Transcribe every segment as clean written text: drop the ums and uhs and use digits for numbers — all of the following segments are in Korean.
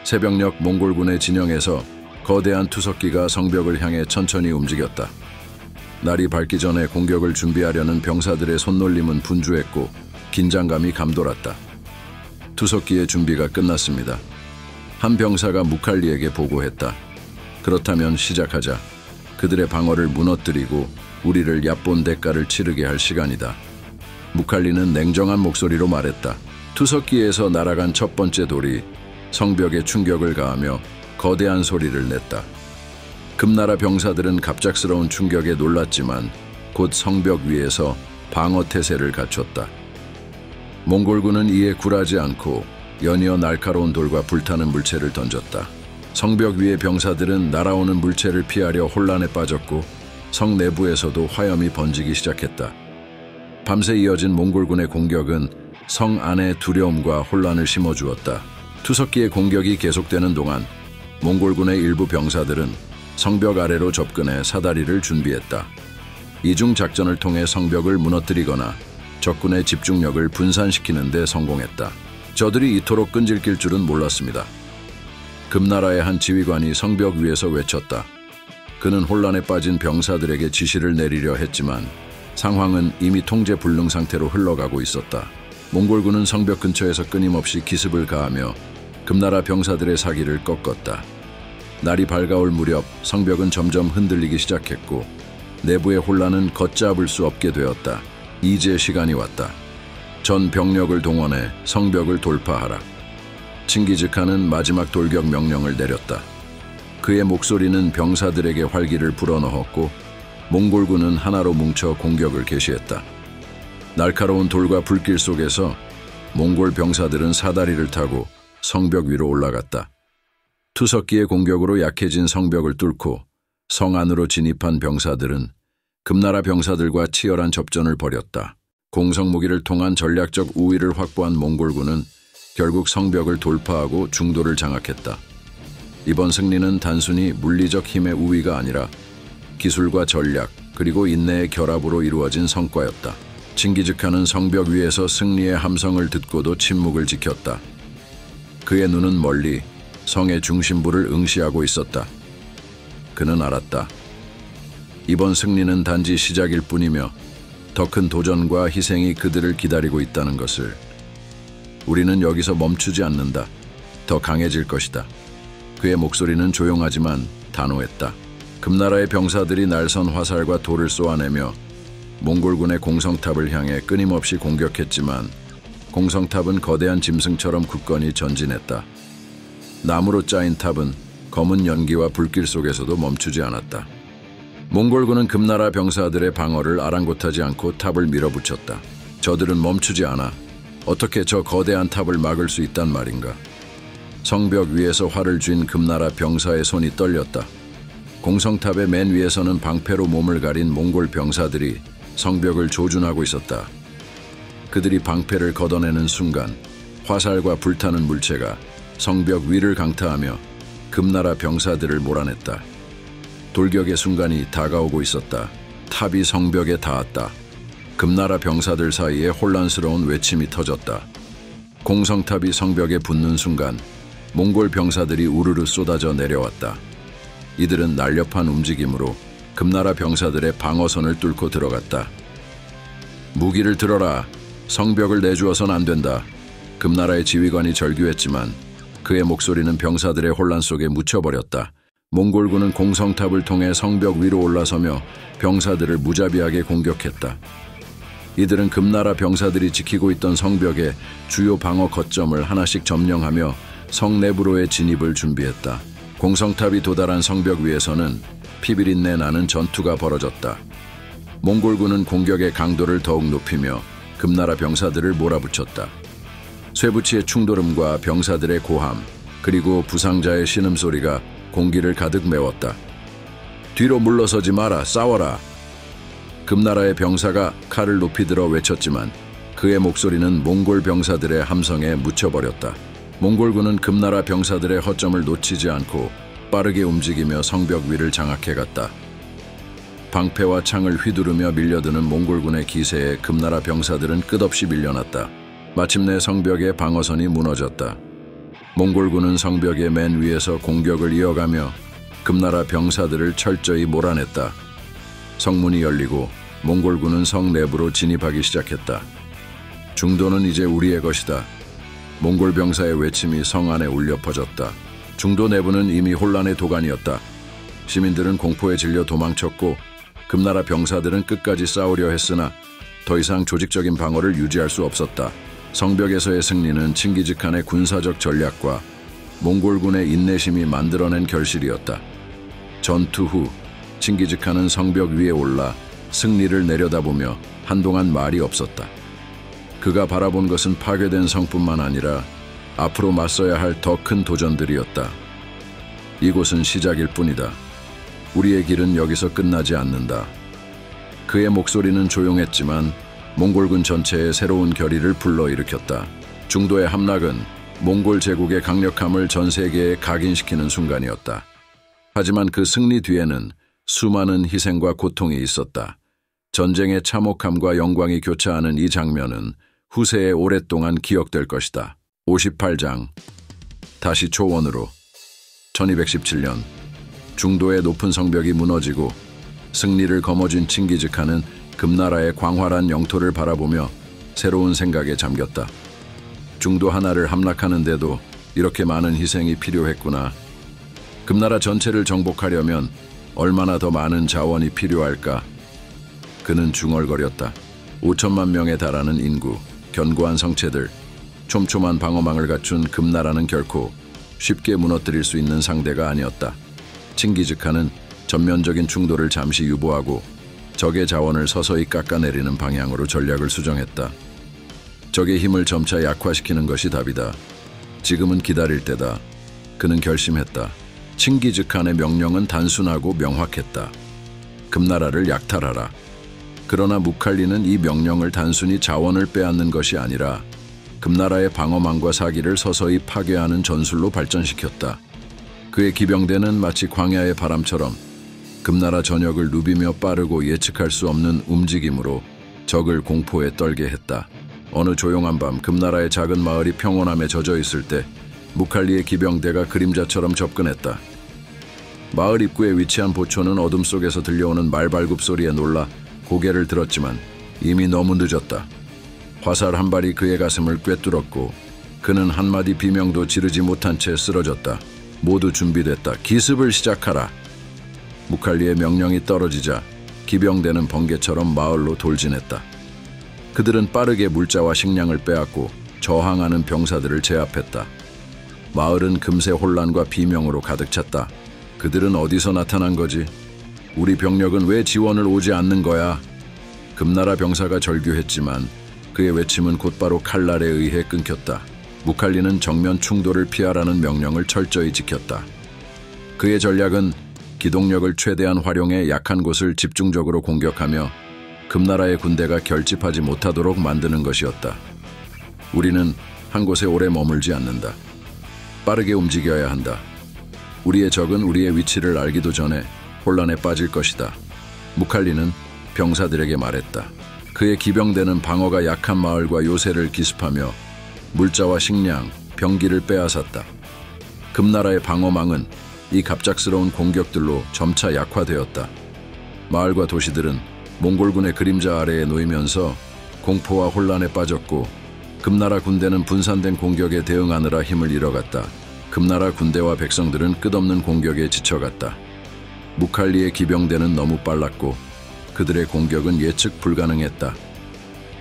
새벽녘 몽골군의 진영에서 거대한 투석기가 성벽을 향해 천천히 움직였다. 날이 밝기 전에 공격을 준비하려는 병사들의 손놀림은 분주했고 긴장감이 감돌았다. 투석기의 준비가 끝났습니다. 한 병사가 무칼리에게 보고했다. 그렇다면 시작하자. 그들의 방어를 무너뜨리고 우리를 얕본 대가를 치르게 할 시간이다. 무칼리는 냉정한 목소리로 말했다. 투석기에서 날아간 첫 번째 돌이 성벽에 충격을 가하며 거대한 소리를 냈다. 금나라 병사들은 갑작스러운 충격에 놀랐지만 곧 성벽 위에서 방어 태세를 갖췄다. 몽골군은 이에 굴하지 않고 연이어 날카로운 돌과 불타는 물체를 던졌다. 성벽 위의 병사들은 날아오는 물체를 피하려 혼란에 빠졌고 성 내부에서도 화염이 번지기 시작했다. 밤새 이어진 몽골군의 공격은 성 안에 두려움과 혼란을 심어주었다. 투석기의 공격이 계속되는 동안 몽골군의 일부 병사들은 성벽 아래로 접근해 사다리를 준비했다. 이중 작전을 통해 성벽을 무너뜨리거나 적군의 집중력을 분산시키는 데 성공했다. 저들이 이토록 끈질길 줄은 몰랐습니다. 금나라의 한 지휘관이 성벽 위에서 외쳤다. 그는 혼란에 빠진 병사들에게 지시를 내리려 했지만 상황은 이미 통제 불능 상태로 흘러가고 있었다. 몽골군은 성벽 근처에서 끊임없이 기습을 가하며 금나라 병사들의 사기를 꺾었다. 날이 밝아올 무렵 성벽은 점점 흔들리기 시작했고 내부의 혼란은 걷잡을 수 없게 되었다. 이제 시간이 왔다. 전 병력을 동원해 성벽을 돌파하라. 칭기즈칸은 마지막 돌격 명령을 내렸다. 그의 목소리는 병사들에게 활기를 불어넣었고 몽골군은 하나로 뭉쳐 공격을 개시했다. 날카로운 돌과 불길 속에서 몽골 병사들은 사다리를 타고 성벽 위로 올라갔다. 투석기의 공격으로 약해진 성벽을 뚫고 성 안으로 진입한 병사들은 금나라 병사들과 치열한 접전을 벌였다. 공성무기를 통한 전략적 우위를 확보한 몽골군은 결국 성벽을 돌파하고 중도를 장악했다. 이번 승리는 단순히 물리적 힘의 우위가 아니라 기술과 전략 그리고 인내의 결합으로 이루어진 성과였다. 칭기즈칸은 성벽 위에서 승리의 함성을 듣고도 침묵을 지켰다. 그의 눈은 멀리 성의 중심부를 응시하고 있었다. 그는 알았다. 이번 승리는 단지 시작일 뿐이며 더 큰 도전과 희생이 그들을 기다리고 있다는 것을. 우리는 여기서 멈추지 않는다. 더 강해질 것이다. 그의 목소리는 조용하지만 단호했다. 금나라의 병사들이 날선 화살과 돌을 쏘아내며 몽골군의 공성탑을 향해 끊임없이 공격했지만 공성탑은 거대한 짐승처럼 굳건히 전진했다. 나무로 짜인 탑은 검은 연기와 불길 속에서도 멈추지 않았다. 몽골군은 금나라 병사들의 방어를 아랑곳하지 않고 탑을 밀어붙였다. 저들은 멈추지 않아. 어떻게 저 거대한 탑을 막을 수 있단 말인가? 성벽 위에서 활을 쥔 금나라 병사의 손이 떨렸다. 공성탑의 맨 위에서는 방패로 몸을 가린 몽골 병사들이 성벽을 조준하고 있었다. 그들이 방패를 걷어내는 순간 화살과 불타는 물체가 성벽 위를 강타하며 금나라 병사들을 몰아냈다. 돌격의 순간이 다가오고 있었다. 탑이 성벽에 닿았다. 금나라 병사들 사이에 혼란스러운 외침이 터졌다. 공성탑이 성벽에 붙는 순간 몽골 병사들이 우르르 쏟아져 내려왔다. 이들은 날렵한 움직임으로 금나라 병사들의 방어선을 뚫고 들어갔다. 무기를 들어라. 성벽을 내주어선 안 된다. 금나라의 지휘관이 절규했지만 그의 목소리는 병사들의 혼란 속에 묻혀버렸다. 몽골군은 공성탑을 통해 성벽 위로 올라서며 병사들을 무자비하게 공격했다. 이들은 금나라 병사들이 지키고 있던 성벽의 주요 방어 거점을 하나씩 점령하며 성 내부로의 진입을 준비했다. 공성탑이 도달한 성벽 위에서는 피비린내 나는 전투가 벌어졌다. 몽골군은 공격의 강도를 더욱 높이며 금나라 병사들을 몰아붙였다. 쇠붙이의 충돌음과 병사들의 고함, 그리고 부상자의 신음소리가 공기를 가득 메웠다. 뒤로 물러서지 마라, 싸워라. 금나라의 병사가 칼을 높이 들어 외쳤지만 그의 목소리는 몽골 병사들의 함성에 묻혀버렸다. 몽골군은 금나라 병사들의 허점을 놓치지 않고 빠르게 움직이며 성벽 위를 장악해갔다. 방패와 창을 휘두르며 밀려드는 몽골군의 기세에 금나라 병사들은 끝없이 밀려났다. 마침내 성벽의 방어선이 무너졌다. 몽골군은 성벽의 맨 위에서 공격을 이어가며 금나라 병사들을 철저히 몰아냈다. 성문이 열리고 몽골군은 성 내부로 진입하기 시작했다. 중도는 이제 우리의 것이다. 몽골 병사의 외침이 성 안에 울려 퍼졌다. 중도 내부는 이미 혼란의 도가니였다. 시민들은 공포에 질려 도망쳤고 금나라 병사들은 끝까지 싸우려 했으나 더 이상 조직적인 방어를 유지할 수 없었다. 성벽에서의 승리는 칭기즈칸의 군사적 전략과 몽골군의 인내심이 만들어낸 결실이었다. 전투 후 칭기즈칸은 성벽 위에 올라 승리를 내려다보며 한동안 말이 없었다. 그가 바라본 것은 파괴된 성뿐만 아니라 앞으로 맞서야 할 더 큰 도전들이었다. 이곳은 시작일 뿐이다. 우리의 길은 여기서 끝나지 않는다. 그의 목소리는 조용했지만 몽골군 전체의 새로운 결의를 불러일으켰다. 중도의 함락은 몽골 제국의 강력함을 전 세계에 각인시키는 순간이었다. 하지만 그 승리 뒤에는 수많은 희생과 고통이 있었다. 전쟁의 참혹함과 영광이 교차하는 이 장면은 후세에 오랫동안 기억될 것이다. 58장 다시 초원으로. 1217년 중도의 높은 성벽이 무너지고 승리를 거머쥔 칭기즈칸은 금나라의 광활한 영토를 바라보며 새로운 생각에 잠겼다. 중도 하나를 함락하는데도 이렇게 많은 희생이 필요했구나. 금나라 전체를 정복하려면 얼마나 더 많은 자원이 필요할까? 그는 중얼거렸다. 5천만 명에 달하는 인구, 견고한 성체들, 촘촘한 방어망을 갖춘 금나라는 결코 쉽게 무너뜨릴 수 있는 상대가 아니었다. 칭기즈칸은 전면적인 충돌을 잠시 유보하고 적의 자원을 서서히 깎아내리는 방향으로 전략을 수정했다. 적의 힘을 점차 약화시키는 것이 답이다. 지금은 기다릴 때다. 그는 결심했다. 칭기즈칸의 명령은 단순하고 명확했다. 금나라를 약탈하라. 그러나 무칼리는 이 명령을 단순히 자원을 빼앗는 것이 아니라 금나라의 방어망과 사기를 서서히 파괴하는 전술로 발전시켰다. 그의 기병대는 마치 광야의 바람처럼 금나라 전역을 누비며 빠르고 예측할 수 없는 움직임으로 적을 공포에 떨게 했다. 어느 조용한 밤 금나라의 작은 마을이 평온함에 젖어 있을 때 무칼리의 기병대가 그림자처럼 접근했다. 마을 입구에 위치한 보초는 어둠 속에서 들려오는 말발굽 소리에 놀라 고개를 들었지만 이미 너무 늦었다. 화살 한 발이 그의 가슴을 꿰뚫었고 그는 한마디 비명도 지르지 못한 채 쓰러졌다. 모두 준비됐다. 기습을 시작하라. 무칼리의 명령이 떨어지자 기병대는 번개처럼 마을로 돌진했다. 그들은 빠르게 물자와 식량을 빼앗고 저항하는 병사들을 제압했다. 마을은 금세 혼란과 비명으로 가득 찼다. 그들은 어디서 나타난 거지? 우리 병력은 왜 지원을 오지 않는 거야? 금나라 병사가 절규했지만 그의 외침은 곧바로 칼날에 의해 끊겼다. 무칼리는 정면 충돌을 피하라는 명령을 철저히 지켰다. 그의 전략은 기동력을 최대한 활용해 약한 곳을 집중적으로 공격하며 금나라의 군대가 결집하지 못하도록 만드는 것이었다. 우리는 한 곳에 오래 머물지 않는다. 빠르게 움직여야 한다. 우리의 적은 우리의 위치를 알기도 전에 혼란에 빠질 것이다. 무칼리는 병사들에게 말했다. 그의 기병대는 방어가 약한 마을과 요새를 기습하며 물자와 식량, 병기를 빼앗았다. 금나라의 방어망은 이 갑작스러운 공격들로 점차 약화되었다. 마을과 도시들은 몽골군의 그림자 아래에 놓이면서 공포와 혼란에 빠졌고 금나라 군대는 분산된 공격에 대응하느라 힘을 잃어갔다. 금나라 군대와 백성들은 끝없는 공격에 지쳐갔다. 무칼리의 기병대는 너무 빨랐고 그들의 공격은 예측 불가능했다.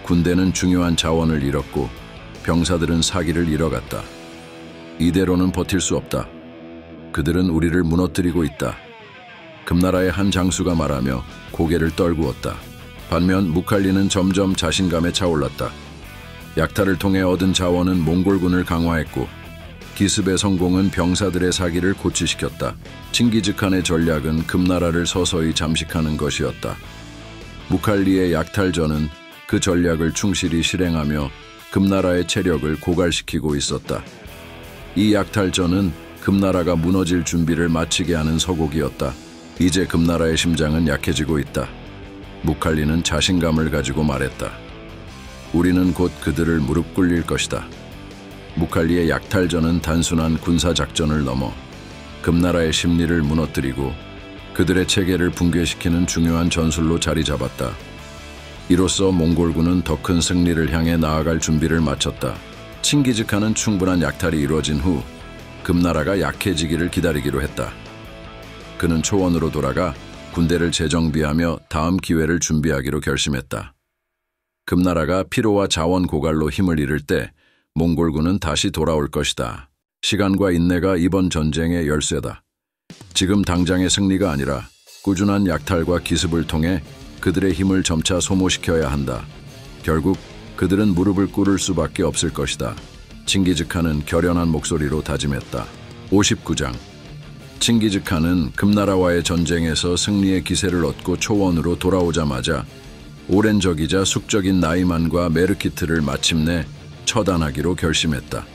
군대는 중요한 자원을 잃었고 병사들은 사기를 잃어갔다. 이대로는 버틸 수 없다. 그들은 우리를 무너뜨리고 있다. 금나라의 한 장수가 말하며 고개를 떨구었다. 반면 무칼리는 점점 자신감에 차올랐다. 약탈을 통해 얻은 자원은 몽골군을 강화했고 기습의 성공은 병사들의 사기를 고취시켰다. 칭기즈칸의 전략은 금나라를 서서히 잠식하는 것이었다. 무칼리의 약탈전은 그 전략을 충실히 실행하며 금나라의 체력을 고갈시키고 있었다. 이 약탈전은 금나라가 무너질 준비를 마치게 하는 서곡이었다. 이제 금나라의 심장은 약해지고 있다. 무칼리는 자신감을 가지고 말했다. 우리는 곧 그들을 무릎 꿇릴 것이다. 무칼리의 약탈전은 단순한 군사작전을 넘어 금나라의 심리를 무너뜨리고 그들의 체계를 붕괴시키는 중요한 전술로 자리 잡았다. 이로써 몽골군은 더 큰 승리를 향해 나아갈 준비를 마쳤다. 칭기즈칸은 충분한 약탈이 이루어진 후 금나라가 약해지기를 기다리기로 했다. 그는 초원으로 돌아가 군대를 재정비하며 다음 기회를 준비하기로 결심했다. 금나라가 피로와 자원 고갈로 힘을 잃을 때 몽골군은 다시 돌아올 것이다. 시간과 인내가 이번 전쟁의 열쇠다. 지금 당장의 승리가 아니라 꾸준한 약탈과 기습을 통해 그들의 힘을 점차 소모시켜야 한다. 결국 그들은 무릎을 꿇을 수밖에 없을 것이다. 칭기즈칸은 결연한 목소리로 다짐했다. 59장. 칭기즈칸은 금나라와의 전쟁에서 승리의 기세를 얻고 초원으로 돌아오자마자 오랜 적이자 숙적인 나이만과 메르키트를 마침내 처단하기로 결심했다.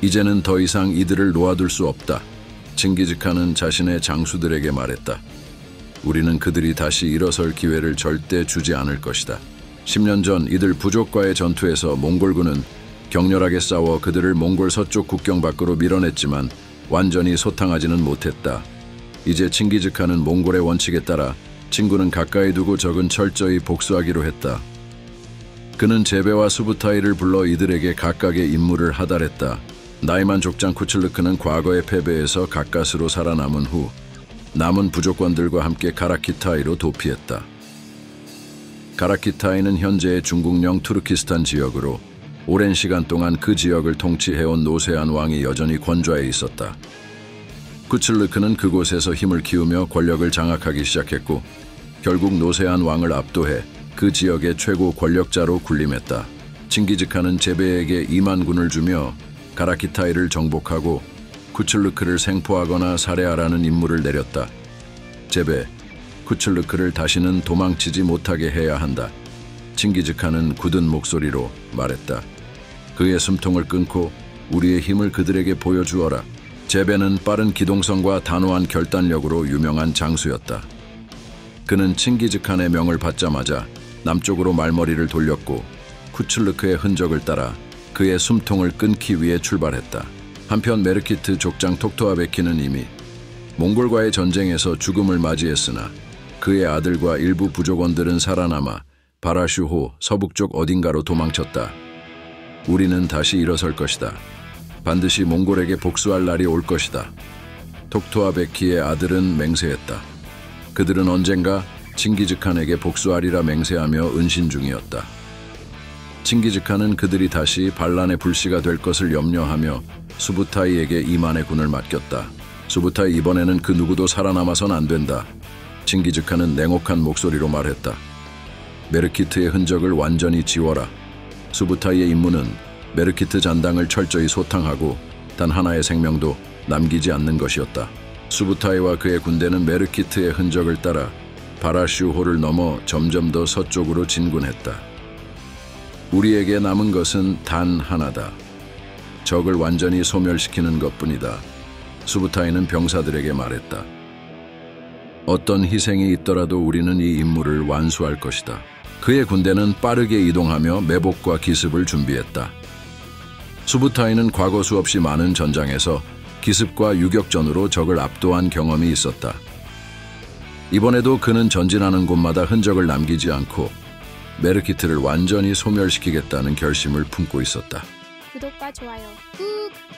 이제는 더 이상 이들을 놓아둘 수 없다. 칭기즈칸은 자신의 장수들에게 말했다. 우리는 그들이 다시 일어설 기회를 절대 주지 않을 것이다. 10년 전 이들 부족과의 전투에서 몽골군은 격렬하게 싸워 그들을 몽골 서쪽 국경 밖으로 밀어냈지만 완전히 소탕하지는 못했다. 이제 칭기즈칸은 몽골의 원칙에 따라 친구는 가까이 두고 적은 철저히 복수하기로 했다. 그는 제베와 수부타이를 불러 이들에게 각각의 임무를 하달했다. 나이만 족장 쿠칠르크는 과거의 패배에서 가까스로 살아남은 후 남은 부족권들과 함께 가라키타이로 도피했다. 가라키타이는 현재의 중국령 투르키스탄 지역으로 오랜 시간 동안 그 지역을 통치해온 노세안 왕이 여전히 권좌에 있었다. 쿠칠르크는 그곳에서 힘을 키우며 권력을 장악하기 시작했고 결국 노세안 왕을 압도해 그 지역의 최고 권력자로 군림했다. 칭기즈칸은 제베에게 2만 군을 주며 가라키타이를 정복하고 쿠칠르크를 생포하거나 살해하라는 임무를 내렸다. 제베, 쿠칠르크를 다시는 도망치지 못하게 해야 한다. 칭기즈칸은 굳은 목소리로 말했다. 그의 숨통을 끊고 우리의 힘을 그들에게 보여주어라. 제베는 빠른 기동성과 단호한 결단력으로 유명한 장수였다. 그는 칭기즈칸의 명을 받자마자 남쪽으로 말머리를 돌렸고 쿠칠르크의 흔적을 따라 그의 숨통을 끊기 위해 출발했다. 한편 메르키트 족장 톡토아베키는 이미 몽골과의 전쟁에서 죽음을 맞이했으나 그의 아들과 일부 부족원들은 살아남아 바라슈호 서북쪽 어딘가로 도망쳤다. 우리는 다시 일어설 것이다. 반드시 몽골에게 복수할 날이 올 것이다. 톡토아베키의 아들은 맹세했다. 그들은 언젠가 칭기즈칸에게 복수하리라 맹세하며 은신 중이었다. 칭기즈칸은 그들이 다시 반란의 불씨가 될 것을 염려하며 수부타이에게 2만의 군을 맡겼다. 수부타이, 이번에는 그 누구도 살아남아선 안 된다. 칭기즈칸은 냉혹한 목소리로 말했다. 메르키트의 흔적을 완전히 지워라. 수부타이의 임무는 메르키트 잔당을 철저히 소탕하고 단 하나의 생명도 남기지 않는 것이었다. 수부타이와 그의 군대는 메르키트의 흔적을 따라 바라슈호를 넘어 점점 더 서쪽으로 진군했다. 우리에게 남은 것은 단 하나다. 적을 완전히 소멸시키는 것뿐이다. 수부타이는 병사들에게 말했다. 어떤 희생이 있더라도 우리는 이 임무를 완수할 것이다. 그의 군대는 빠르게 이동하며 매복과 기습을 준비했다. 수부타이는 과거 수없이 많은 전장에서 기습과 유격전으로 적을 압도한 경험이 있었다. 이번에도 그는 전진하는 곳마다 흔적을 남기지 않고 메르키트를 완전히 소멸시키겠다는 결심을 품고 있었다. 구독과 좋아요 꾹!